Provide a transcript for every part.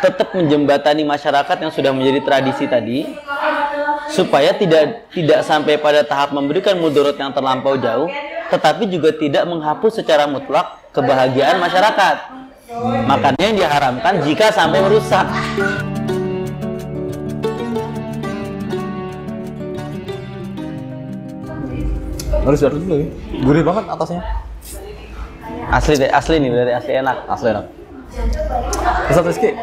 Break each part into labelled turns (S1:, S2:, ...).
S1: tetap menjembatani masyarakat yang sudah menjadi tradisi tadi, supaya tidak sampai pada tahap memberikan mudarat yang terlampau jauh, tetapi juga tidak menghapus secara mutlak kebahagiaan masyarakat. Makanya yang diharamkan jika sampai merusak.
S2: Harus dulu ya. Gurih banget atasnya.
S1: Asli nih, berarti asli enak.
S2: Asli enak. Ustaz Rizky,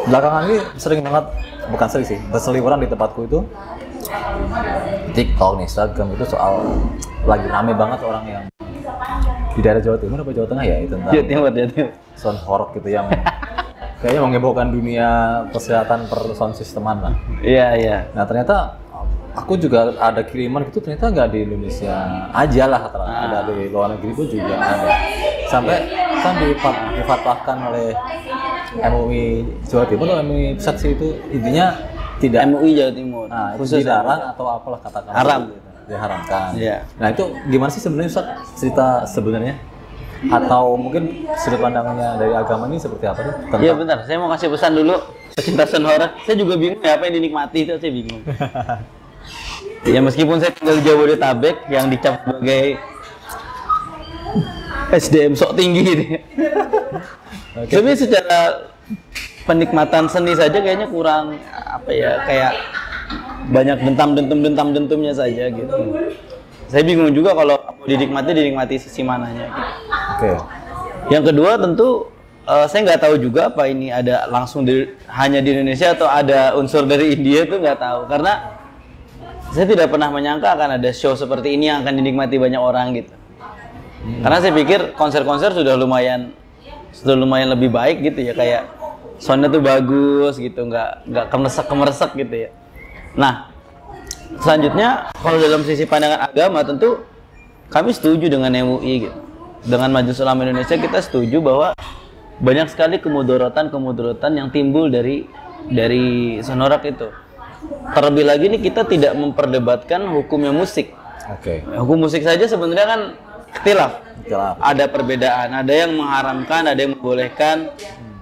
S2: belakangan ini sering banget, bukan sering sih, berseliweran di tempatku itu TikTok, Instagram itu soal lagi rame banget orang yang di daerah Jawa Timur apa Jawa Tengah ya, itu tentang
S1: Jawa Timur.
S2: sound horror gitu yang kayaknya menghebohkan dunia kesehatan per sound systeman lah.
S1: Iya.
S2: Nah ternyata aku juga ada kiriman gitu, ternyata nggak di Indonesia aja lah, ada di luar negeri pun juga ada. Sampai kan difatwakan oleh MUI Jawa Timur atau MUI Pusat sih, itu intinya tidak
S1: MUI Jawa Timur.
S2: Nah,
S1: khusus
S2: dilarang atau apalah katakan.
S1: Haram.
S2: Diharamkan.
S1: Iya.
S2: Nah itu gimana sih sebenarnya Ustaz, cerita sebenarnya? Atau mungkin sudut pandangnya dari agama ini seperti apa sih?
S1: Iya bentar, saya mau kasih pesan dulu pecinta sound horror. Saya juga bingung ya apa yang dinikmati, itu saya bingung. Ya meskipun saya tinggal di Jabodetabek yang dicap sebagai SDM sok tinggi gitu ya. Tapi secara penikmatan seni saja kayaknya kurang apa ya, kayak banyak dentumnya saja gitu. Saya bingung juga kalau dinikmati sisi mananya gitu.
S2: Oke.
S1: Yang kedua tentu saya nggak tahu juga apa ini ada langsung hanya di Indonesia atau ada unsur dari India, itu nggak tahu, karena saya tidak pernah menyangka akan ada show seperti ini yang akan dinikmati banyak orang gitu. Karena saya pikir konser-konser sudah lumayan lebih baik gitu ya, kayak soundnya tuh bagus gitu, nggak kemeresek gitu ya. Nah, selanjutnya kalau dalam sisi pandangan agama tentu kami setuju dengan MUI gitu. Dengan Majelis Ulama Indonesia kita setuju bahwa banyak sekali kemudaratan yang timbul dari sonorak itu. Terlebih lagi nih kita tidak memperdebatkan hukumnya musik.
S2: Oke.
S1: Hukum musik saja sebenarnya kan ikhtilaf. Ada perbedaan, ada yang mengharamkan, ada yang membolehkan.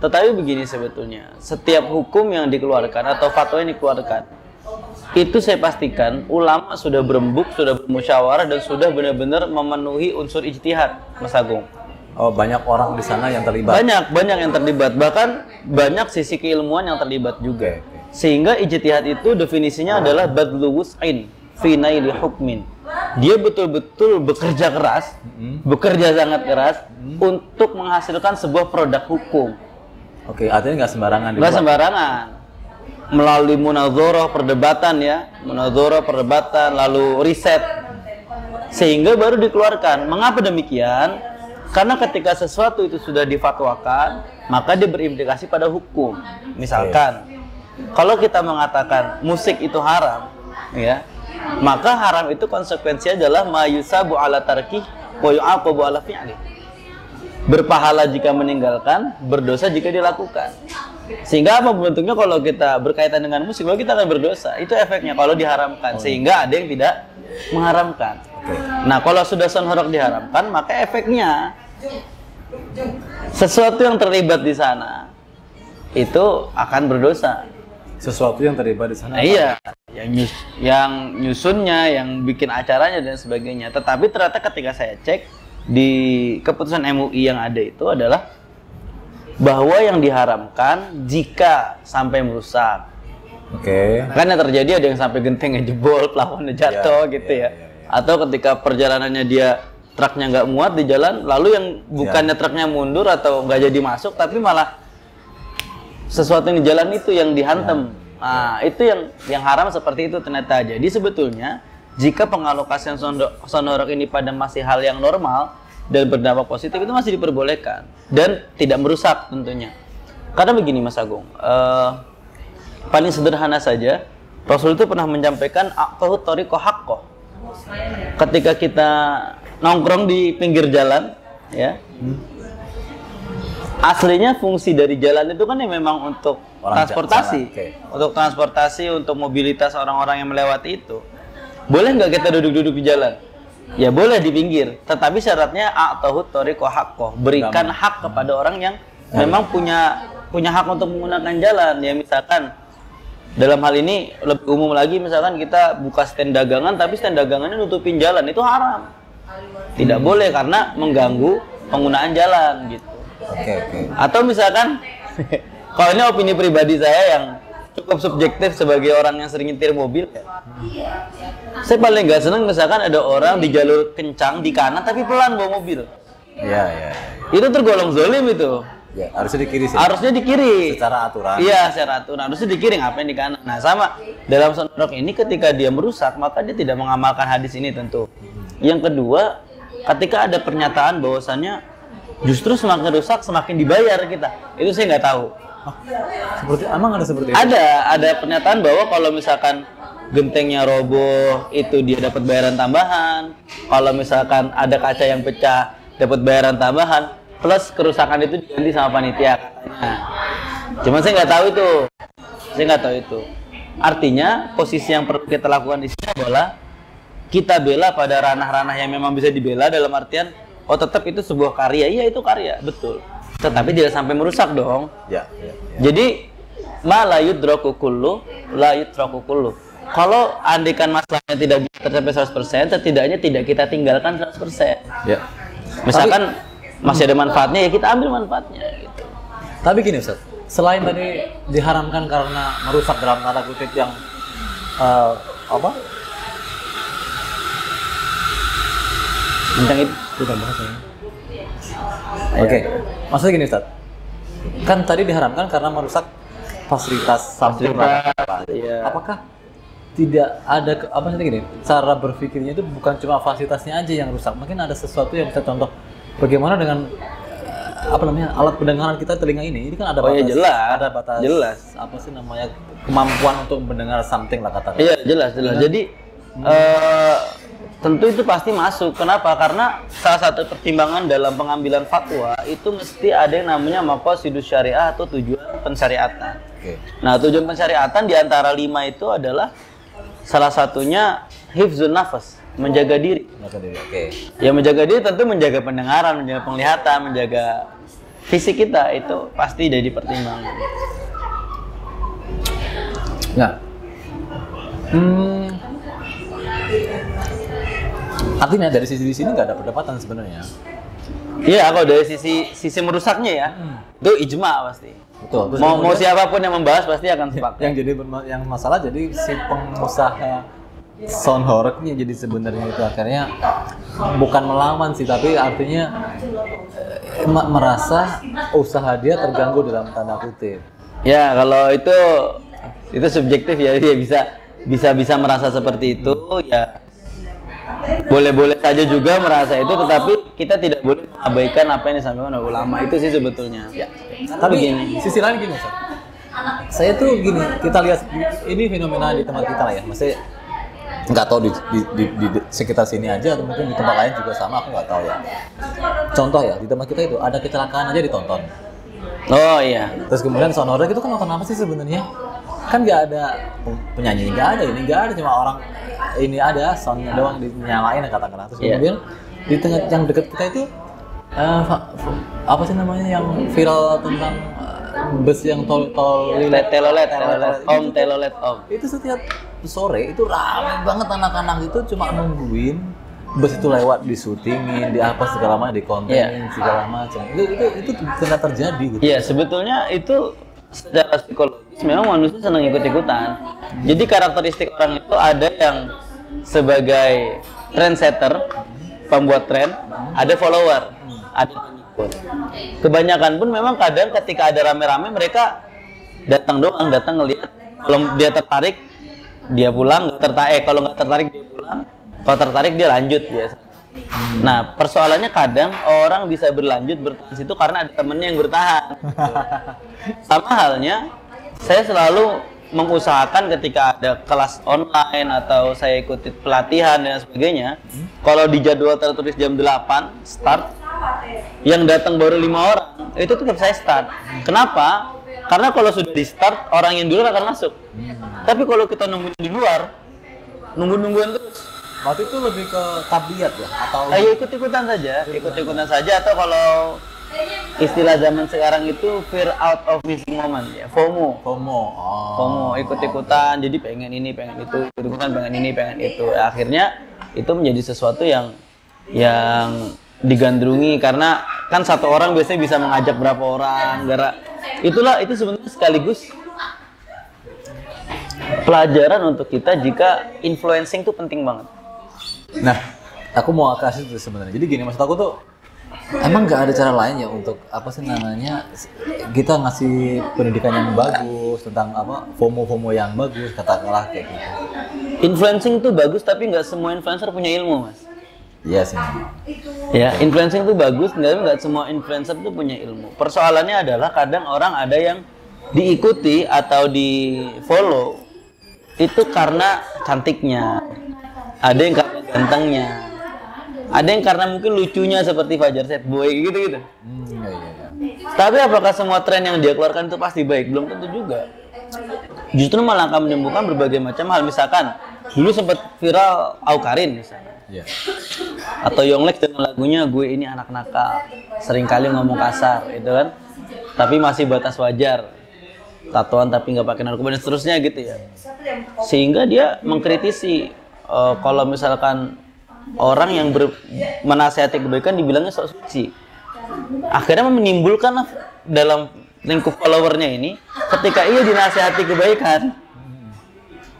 S1: Tetapi begini sebetulnya, setiap hukum yang dikeluarkan atau fatwa yang dikeluarkan, itu saya pastikan ulama sudah berembuk, sudah bermusyawarah, dan sudah benar-benar memenuhi unsur ijtihad, Mas Agung.
S2: Oh, banyak orang di sana yang terlibat.
S1: Banyak yang terlibat, bahkan banyak sisi keilmuan yang terlibat juga. Sehingga ijtihad itu definisinya adalah badlu wus'in fi naili hukmin. Dia betul-betul bekerja keras, bekerja sangat keras untuk menghasilkan sebuah produk hukum.
S2: Oke, artinya nggak sembarangan.
S1: Nggak sembarangan. Melalui munadharah, perdebatan, lalu riset, sehingga baru dikeluarkan. Mengapa demikian? Karena ketika sesuatu itu sudah difatwakan, maka dia berimplikasi pada hukum. Misalkan, kalau kita mengatakan musik itu haram, ya, maka haram itu konsekuensinya adalah ma yusabu ala tarkih wa yu'aqabu ala fi'li. Berpahala jika meninggalkan, berdosa jika dilakukan. Sehingga apa bentuknya kalau kita berkaitan dengan musik, maka kita akan berdosa. Itu efeknya kalau diharamkan. Sehingga ada yang tidak mengharamkan. Nah, kalau sudah sound horror diharamkan, maka efeknya sesuatu yang terlibat di sana itu akan berdosa.
S2: Sesuatu yang terlibat di sana.
S1: Iya, yang nyusunnya, yang bikin acaranya dan sebagainya. Tetapi ternyata ketika saya cek di keputusan MUI yang ada itu adalah bahwa yang diharamkan jika sampai merusak.
S2: Oke.
S1: Kan yang terjadi ada yang sampai gentengnya jebol, plafonnya jatuh gitu ya. Atau ketika perjalanannya dia truknya nggak muat di jalan, lalu yang bukannya truknya mundur atau nggak jadi masuk, tapi malah sesuatu yang di jalan itu yang dihantam. Nah, itu yang haram seperti itu ternyata. Jadi sebetulnya jika pengalokasian sonorok ini pada masih hal yang normal dan berdampak positif, itu masih diperbolehkan dan tidak merusak tentunya. Karena begini Mas Agung, paling sederhana saja, Rasul itu pernah menyampaikan aqtahu thariqo haqqo. Ketika kita nongkrong di pinggir jalan, ya, aslinya fungsi dari jalan itu kan ya memang untuk transportasi, untuk transportasi, untuk mobilitas orang-orang yang melewati itu. Boleh nggak kita duduk-duduk di jalan? Ya boleh di pinggir, tetapi syaratnya a'tahu thariqo haqqo, berikan hak kepada orang yang memang punya punya hak untuk menggunakan jalan. Ya misalkan dalam hal ini lebih umum lagi, misalkan kita buka stand dagangan tapi stand dagangannya nutupin jalan, itu haram. Tidak boleh karena mengganggu penggunaan jalan gitu.
S2: Oke.
S1: Atau misalkan kalau ini opini pribadi saya yang cukup subjektif sebagai orang yang sering nyetir mobil ya. Saya paling nggak seneng misalkan ada orang di jalur kencang di kanan tapi pelan bawa mobil.
S2: Iya.
S1: Itu tergolong zolim itu.
S2: Ya, harusnya di kiri sih.
S1: Harusnya di kiri.
S2: Secara aturan.
S1: Iya, secara aturan. Harusnya di kiri, ngapain di kanan. Nah, sama dalam sonrok ini ketika dia merusak, maka dia tidak mengamalkan hadis ini tentu. Yang kedua, ketika ada pernyataan bahwasannya justru semakin rusak semakin dibayar kita. Itu saya nggak tahu.
S2: Emang ada seperti itu?
S1: Ada pernyataan bahwa kalau misalkan gentengnya roboh itu dia dapat bayaran tambahan. Kalau misalkan ada kaca yang pecah dapat bayaran tambahan. Plus kerusakan itu diganti sama panitia katanya. Cuman saya nggak tahu itu. Artinya posisi yang perlu kita lakukan di sini adalah kita bela pada ranah-ranah yang memang bisa dibela, dalam artian tetap itu sebuah karya. Iya, itu karya, betul. Tetapi tidak sampai merusak dong.
S2: Ya.
S1: Jadi la yudraku kullu. Kalau andikan masalahnya tidak bisa tercapai 100%, setidaknya tidak kita tinggalkan 100%.
S2: Ya.
S1: Misalkan masih ada manfaatnya, ya kita ambil manfaatnya gitu.
S2: Tapi gini Ustaz, selain tadi diharamkan karena merusak dalam tanda kutip yang
S1: Tentang itu
S2: bukan bahasanya. Oke. Maksudnya gini Ustaz, kan tadi diharamkan karena merusak fasilitas samping.
S1: Iya.
S2: Apakah tidak ada gini, cara berpikirnya itu bukan cuma fasilitasnya aja yang rusak, mungkin ada sesuatu yang bisa contoh bagaimana dengan alat pendengaran kita, telinga ini kan ada batas.
S1: Jelas.
S2: Ada batas.
S1: Jelas.
S2: Apa sih namanya, kemampuan untuk mendengar something lah katakan.
S1: Iya, jelas. Jadi tentu itu pasti masuk. Kenapa? Karena salah satu pertimbangan dalam pengambilan fatwa itu mesti ada yang namanya maqasidus syariah atau tujuan pensyariatan. Nah, tujuan pensyariatan di antara 5 itu adalah salah satunya hifzun nafas, menjaga diri. Ya, menjaga diri tentu menjaga pendengaran, menjaga penglihatan, menjaga fisik kita, itu pasti jadi pertimbangan.
S2: Nah, artinya dari sisi di sini nggak ada perdebatan sebenarnya.
S1: Iya, kalau dari sisi merusaknya ya, itu ijma pasti.
S2: Betul.
S1: Mau siapapun yang membahas pasti akan sepakat.
S2: Yang masalah jadi si pengusaha sound horror-nya jadi sebenarnya itu akhirnya bukan melawan sih, tapi artinya merasa usaha dia terganggu dalam tanda kutip.
S1: Ya, kalau itu subjektif ya, dia bisa merasa seperti itu ya. Boleh-boleh saja juga merasa itu, tetapi kita tidak boleh mengabaikan apa yang disampaikan oleh ulama. Itu sih sebetulnya. Ya.
S2: Tapi gini, sisi lain gini, Ustaz. Saya tuh gini, kita lihat ini fenomena di tempat kita lah ya. Maksudnya nggak tahu di sekitar sini aja atau mungkin di tempat lain juga sama, aku nggak tahu ya. Contoh ya, di tempat kita itu ada kecelakaan aja ditonton.
S1: Oh iya.
S2: Terus kemudian sonora gitu kan nonton apa sih sebenarnya? Kan nggak ada penyanyi, nggak ada, cuma orang ini ada soundnya doang dinyalain katakanlah. Terus kemudian di tengah yang dekat kita itu apa sih namanya yang viral tentang bus yang telolet om. Itu setiap sore itu ramai banget anak-anak itu cuma nungguin bus itu lewat, disyutingin, di apa segala macam, dikontenin segala macam. Itu benar terjadi gitu.
S1: Iya, sebetulnya itu secara psikologis memang manusia senang ikut-ikutan. Jadi karakteristik orang itu ada yang sebagai trendsetter, pembuat tren, ada follower, ada pengikut. Kebanyakan pun memang kadang ketika ada rame-rame mereka datang ngelihat. Kalau dia tertarik dia pulang, kalau nggak tertarik dia pulang. Kalau tertarik dia lanjut biasa. Nah, persoalannya kadang orang bisa berlanjut bertahan situ karena ada temennya yang bertahan. Sama halnya, saya selalu mengusahakan ketika ada kelas online atau saya ikuti pelatihan dan sebagainya, kalau di jadwal tertulis jam 8 start, yang datang baru 5 orang, itu tetap saya start. Kenapa? Karena kalau sudah di start, orang yang dulu akan masuk. Tapi kalau kita nungguin di luar, nungguin terus.
S2: Waktu itu lebih ke tabiat ya? Atau
S1: ikut-ikutan saja, atau kalau istilah zaman sekarang itu fear out of missing moment ya, FOMO.
S2: FOMO. Oh.
S1: FOMO, ikut-ikutan, jadi pengen ini, pengen itu, ikut-ikutan, pengen ini, pengen itu. Akhirnya itu menjadi sesuatu yang digandrungi, karena kan satu orang biasanya bisa mengajak berapa orang. Itu sebenarnya sekaligus pelajaran untuk kita jika influencing itu penting banget.
S2: Nah, aku mau kasih itu sebenarnya. Jadi gini, maksud aku tuh emang nggak ada cara lain ya untuk apa sih namanya kita ngasih pendidikan yang bagus tentang apa FOMO yang bagus, katakanlah kayak gitu.
S1: Influencing itu bagus, tapi nggak semua influencer punya ilmu, Mas.
S2: Iya sih.
S1: Ya, influencing itu bagus, nggak semua influencer itu punya ilmu. Persoalannya adalah kadang orang ada yang diikuti atau di follow itu karena cantiknya, ada yang karena gantengnya, ada yang karena mungkin lucunya seperti Fajar Set Boy gitu.
S2: Iya.
S1: Tapi apakah semua tren yang dia keluarkan itu pasti baik? Belum tentu juga. Justru malah akan menimbulkan berbagai macam hal. Misalkan dulu sempat viral Awkarin misalnya.
S2: Iya.
S1: Atau Yonglek dengan lagunya Gue Ini Anak Nakal, seringkali ngomong kasar, itu kan. Tapi masih batas wajar. Tatoan tapi nggak pakai narkoba dan seterusnya gitu ya. Sehingga dia mengkritisi kalau misalkan orang yang menasihati kebaikan dibilangnya sok suci. Akhirnya menimbulkan dalam lingkup followernya ini, ketika ia dinasihati kebaikan,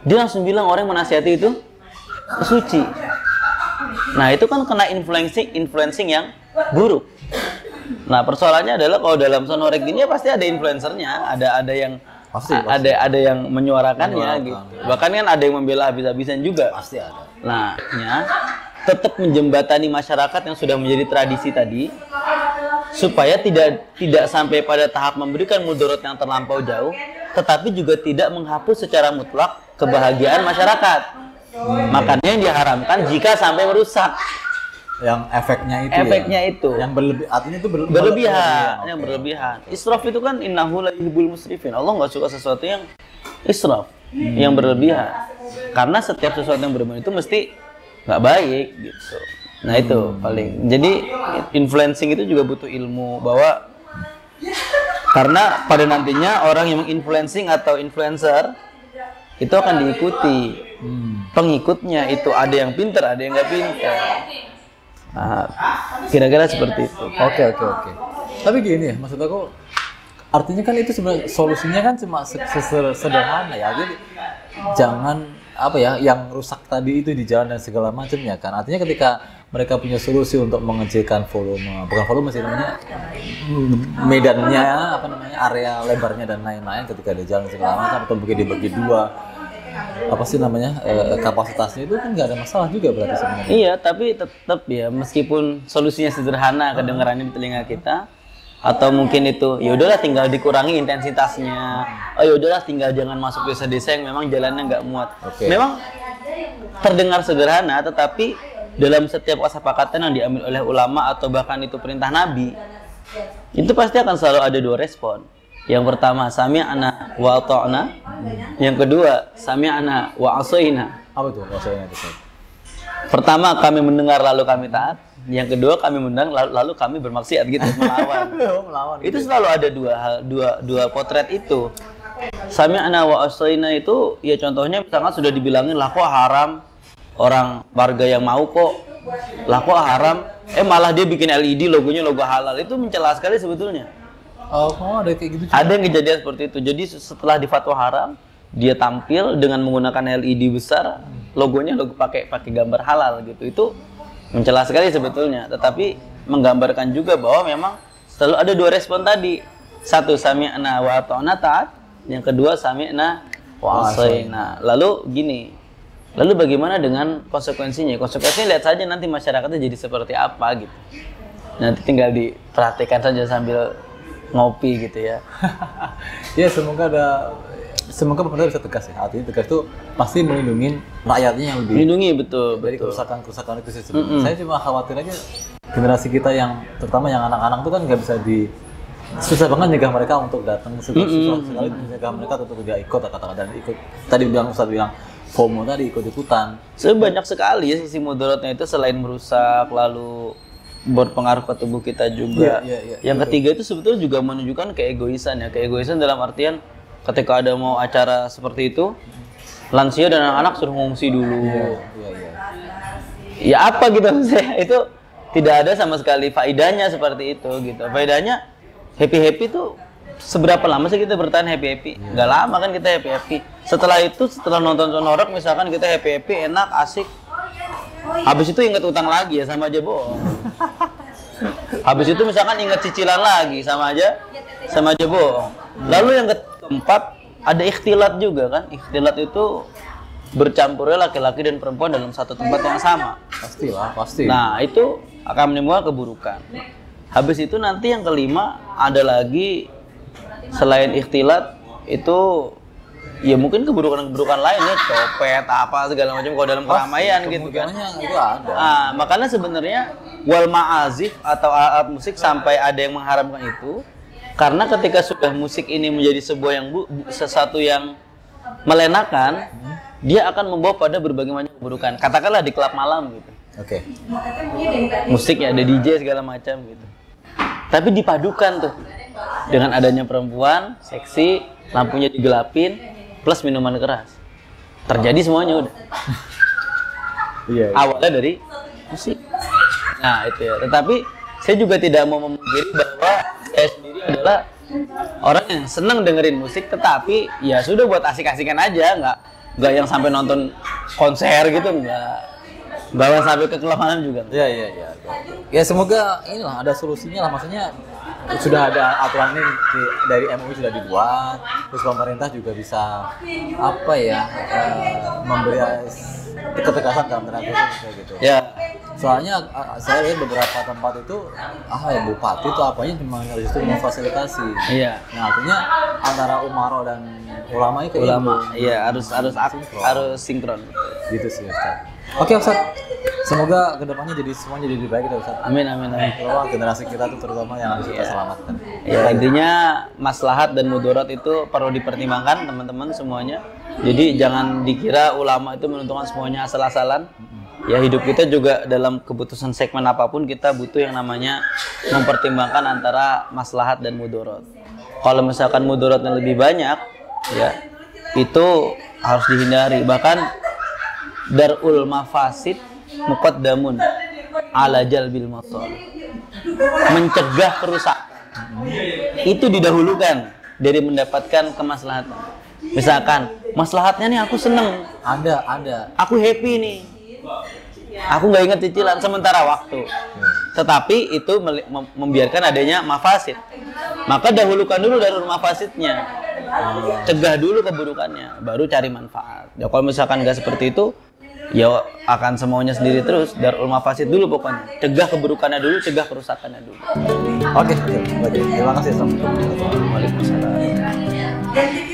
S1: dia langsung bilang orang yang menasihati itu suci. Nah itu kan kena influencing yang buruk. Nah persoalannya adalah kalau dalam sonorek gini ya pasti ada influencernya, ada yang pasti. ada yang menyuarakannya gitu. Bahkan kan ada yang membela habis-habisan juga.
S2: Pasti ada.
S1: Nah, tetap menjembatani masyarakat yang sudah menjadi tradisi tadi supaya tidak sampai pada tahap memberikan mudarat yang terlampau jauh, tetapi juga tidak menghapus secara mutlak kebahagiaan masyarakat. Makanya yang diharamkan jika sampai merusak.
S2: Yang efeknya itu yang artinya itu berlebihan.
S1: Israf itu kan innahu la yuhibbul musrifin. Allah nggak suka sesuatu yang israf, yang berlebihan. Karena setiap sesuatu yang berlebihan itu mesti nggak baik gitu. Nah itu paling. Jadi influencing itu juga butuh ilmu, bahwa karena pada nantinya orang yang menginfluencing atau influencer itu akan diikuti. Pengikutnya itu ada yang pintar, ada yang nggak pintar. Nah, kira-kira seperti itu.
S2: Oke. Tapi gini ya, maksud aku, artinya kan itu sebenarnya solusinya kan cuma sederhana ya. Jadi jangan apa ya, yang rusak tadi itu di jalan dan segala macamnya kan. Artinya ketika mereka punya solusi untuk mengecilkan bukan volume sih namanya, medannya apa namanya, area lebarnya dan lain-lain ketika di jalan segala macam, atau mungkin dibagi dua apa sih namanya kapasitasnya, itu kan nggak ada masalah juga berarti sebenarnya.
S1: Iya, tapi tetap ya meskipun solusinya sederhana kedengarannya di telinga kita, atau mungkin itu ya udahlah tinggal dikurangi intensitasnya, ya udahlah tinggal jangan masuk desa-desa yang memang jalannya nggak muat. Memang terdengar sederhana, tetapi dalam setiap kesepakatan yang diambil oleh ulama atau bahkan itu perintah Nabi, itu pasti akan selalu ada dua respon. Yang pertama, sami'na wa ata'na. Yang kedua, sami'na wa asaina.
S2: Apa itu asaina itu?
S1: Pertama, kami mendengar lalu kami taat. Yang kedua, kami mendengar lalu kami bermaksiat gitu, melawan. Itu selalu ada dua potret itu. Sami'na wa asaina itu ya contohnya misalkan sudah dibilangin lah kok haram, orang warga yang mau kok lah kok haram, malah dia bikin LED logonya logo halal. Itu mencela sekali sebetulnya.
S2: Oh, ada kayak gitu juga.
S1: Ada yang kejadian seperti itu. Jadi setelah difatwa haram, dia tampil dengan menggunakan LED besar, logonya logo pakai gambar halal gitu. Itu mencela sekali sebetulnya. Tetapi menggambarkan juga bahwa memang selalu ada dua respon tadi. Satu, sami'na wa ata'na taat. Yang kedua, sami'na wa asaina. Lalu gini. Lalu bagaimana dengan konsekuensinya? Konsekuensinya lihat saja nanti masyarakatnya jadi seperti apa gitu. Nanti tinggal diperhatikan saja sambil ngopi gitu ya.
S2: Ya semoga pemerintah bisa tegas ya. Artinya tegas itu pasti melindungi rakyatnya yang lebih.
S1: Melindungi betul.
S2: Dari kerusakan itu sih sebenarnya. Saya cuma khawatir aja generasi kita yang terutama yang anak-anak itu kan nggak bisa susah banget nyegah mereka untuk datang, susah sekali nyegah mereka untuk tidak ikut dan ikut. Tadi Ustadz bilang FOMO tadi ikut-ikutan.
S1: Sebanyak sekali ya sisi mudaratnya itu, selain merusak lalu berpengaruh ke tubuh kita juga.
S2: Iya.
S1: Yang ketiga itu sebetulnya juga menunjukkan keegoisan ya. Keegoisan dalam artian ketika ada mau acara seperti itu, lansia dan anak-anak suruh ngungsi dulu.
S2: Iya.
S1: Ya apa gitu maksudnya? Itu tidak ada sama sekali faedahnya seperti itu gitu. Faedahnya happy tuh seberapa lama sih kita bertahan happy? Nggak lama kan kita happy. Setelah itu, setelah nonton sonorok misalkan kita happy, enak, asik. Habis itu ingat utang lagi ya sama aja bohong. Habis itu misalkan ingat cicilan lagi sama aja bohong. Lalu yang keempat ada ikhtilat juga kan. Ikhtilat itu bercampurnya laki-laki dan perempuan dalam satu tempat yang sama.
S2: Pasti.
S1: Nah, itu akan menimbulkan keburukan. Habis itu nanti yang kelima ada lagi selain ikhtilat itu ya mungkin keburukan-keburukan lainnya, copet apa segala macam kalau dalam keramaian gitu kan.
S2: Itu ada.
S1: Nah, makanya sebenarnya wal ma'azif atau alat musik sampai ada yang mengharamkan itu karena ketika sudah musik ini menjadi sebuah yang sesuatu yang melenakan, dia akan membawa pada berbagai macam keburukan. Katakanlah di klub malam gitu.
S2: Oke.
S1: Musiknya ada DJ segala macam gitu. Tapi dipadukan tuh dengan adanya perempuan, seksi, lampunya digelapin, plus minuman keras. Terjadi semuanya udah.
S2: Iya.
S1: Awalnya dari musik. Nah itu ya. Tetapi saya juga tidak mau memungkiri bahwa saya sendiri adalah orang yang senang dengerin musik, tetapi ya sudah buat asik-asikan aja, nggak yang sampai nonton konser gitu, nggak yang sampai ke klub malam juga.
S2: Iya. Ya semoga inilah ada solusinya lah, maksudnya sudah ada aturan ini dari MUI sudah dibuat, terus pemerintah juga bisa apa ya memberi ketegasan dalam tanda kutip kayak gitu.
S1: Ya.
S2: Soalnya saya lihat beberapa tempat itu bupati itu apanya cuma justru memfasilitasi.
S1: Iya.
S2: Nah artinya antara umaro dan ulama itu
S1: Iya harus sinkron.
S2: Gitu sih Ustaz. Oke Ustaz, semoga kedepannya semuanya jadi lebih baik ya Ustaz.
S1: Amin.
S2: Terutama generasi kita tuh terutama yang harus kita selamatkan.
S1: Ya intinya maslahat dan mudarat itu perlu dipertimbangkan teman-teman semuanya. Jadi jangan dikira ulama itu menentukan semuanya asal-asalan. Ya hidup kita juga dalam keputusan segmen apapun kita butuh yang namanya mempertimbangkan antara maslahat dan mudarat. Kalau misalkan mudaratnya lebih banyak, ya itu harus dihindari. Bahkan darul mafasid muqaddamun ala jalbil mathal. Mencegah kerusakan itu didahulukan dari mendapatkan kemaslahatan. Misalkan maslahatnya nih aku seneng,
S2: ada,
S1: aku happy nih, aku nggak ingat cicilan sementara waktu. Tetapi itu membiarkan adanya mafasid. Maka dahulukan dulu darul mafasidnya, cegah dulu keburukannya, baru cari manfaat. Ya kalau misalkan nggak seperti itu, ya akan semuanya sendiri terus. Darul mafasid dulu pokoknya, cegah keburukannya dulu, cegah kerusakannya dulu.
S2: Oke, terima kasih. Assalamualaikum.
S1: Waalaikumsalam.